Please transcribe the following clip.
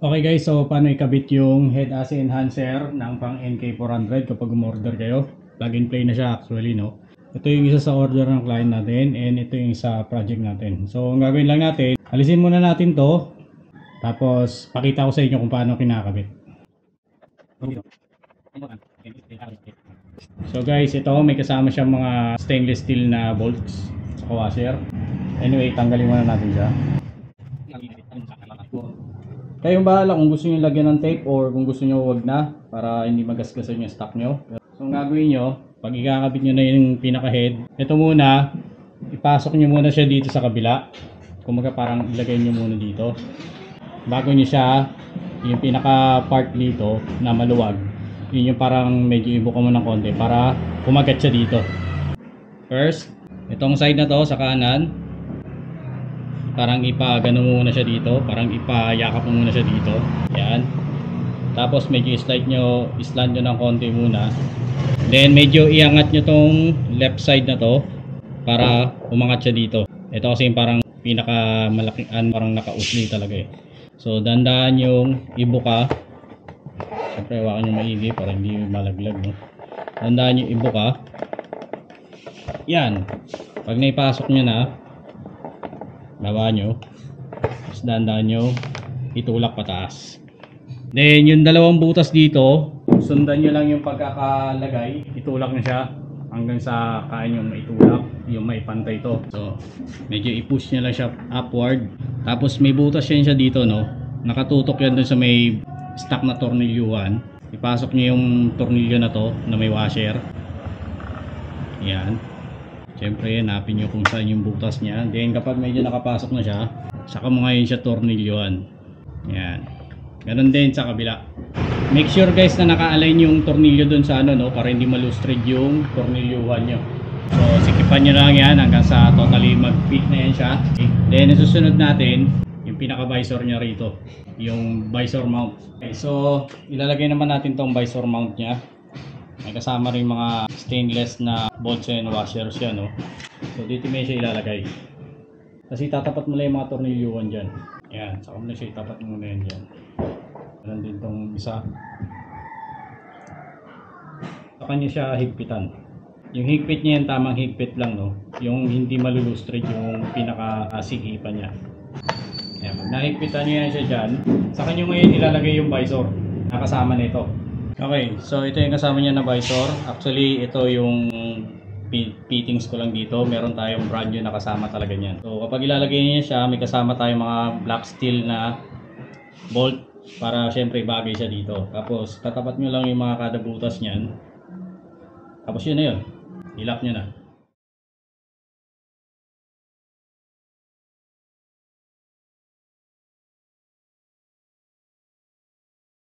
Okay guys, so paano ikabit yung head AC enhancer ng pang NK400 kapag umorder kayo? Plug and play na siya actually, no? Ito yung isa sa order ng client natin and ito yung sa project natin. So ang gagawin lang natin, alisin muna natin to, tapos pakita ko sa inyo kung paano kinakabit. So guys, ito may kasama siyang mga stainless steel na bolts sa washer. Anyway, tanggalin muna natin siya. Kayong bahala kung gusto niyo lagyan ng tape or kung gusto niyo wag na para hindi magasgasan yung stock nyo. So ang gagawin nyo, pag ikakabit nyo na yung pinaka head, ito muna, ipasok nyo muna siya dito sa kabila. Kumaga parang ilagay nyo muna dito. Bago nyo siya, yung pinaka part dito na maluwag, yun yung parang medyo ibuka mo ng konti para kumagat siya dito. First, itong side na to sa kanan, parang ipagano muna siya dito, parang ipayakap muna siya dito. Yan. Tapos medyo slant nyo ng konti muna. Then medyo iangat nyo tong left side na to para umangat siya dito. Ito kasi parang pinaka malaking parang naka-usli talaga eh. So dandahan yung ibuka. Siyempre hawakan nyo maigi para hindi malaglag, no? Dandahan yung ibuka. Yan. Pag naipasok nyo na, lawa nyo, tapos dandaan nyo itulak pataas. Then yung dalawang butas dito, sundan nyo lang yung pagkakalagay, itulak na siya hanggang sa kaya nyo maitulak, yung may pantay to. So medyo i-push nyo lang siya upward. Tapos may butas yan siya dito, no? Nakatutok yan dun sa may stock na tornilyuhan. Ipasok nyo yung tornilyo na to na may washer. Yan. Siyempre, hanapin nyo kung saan yung butas niya. Then kapag medyo nakapasok na siya, saka mo ngayon siya tornilyoan. Yan. Ganon din sa kabila. Make sure guys na naka-align yung tornilyo dun sa ano, no, para hindi malustred yung tornilyuhan nyo. So sikipan nyo lang yan hanggang sa totally mag-fit na yan siya. Okay. Then susunod natin yung pinaka-visor nya rito, yung visor mount. Okay, so ilalagay naman natin tong visor mount nya. May kasama rin mga stainless na bolts and washers yan, no? So dito may siya ilalagay. Kasi tatapat mo lang yung mga tornilyuhan dyan. Yan, saka mo na siya itapat mo na yan dyan. Ganun din tong isa. Saka niya siya higpitan. Yung higpit niya yan, tamang higpit lang, no? Yung hindi malulustred yung pinaka-sigipan niya. Yan, pag nahigpitan niya yan siya dyan, saka nyo ngayon ilalagay yung visor na kasama nito. Okay, so ito yung kasama niya na visor. Actually, ito yung fittings ko lang dito. Meron tayong brand new na kasama talaga niyan. So kapag ilalagay niya siya, may kasama tayong mga black steel na bolt para syempre bagay siya dito. Tapos tatapat nyo lang yung mga kada butas niyan. Tapos yun na yun. Ilap nyo na.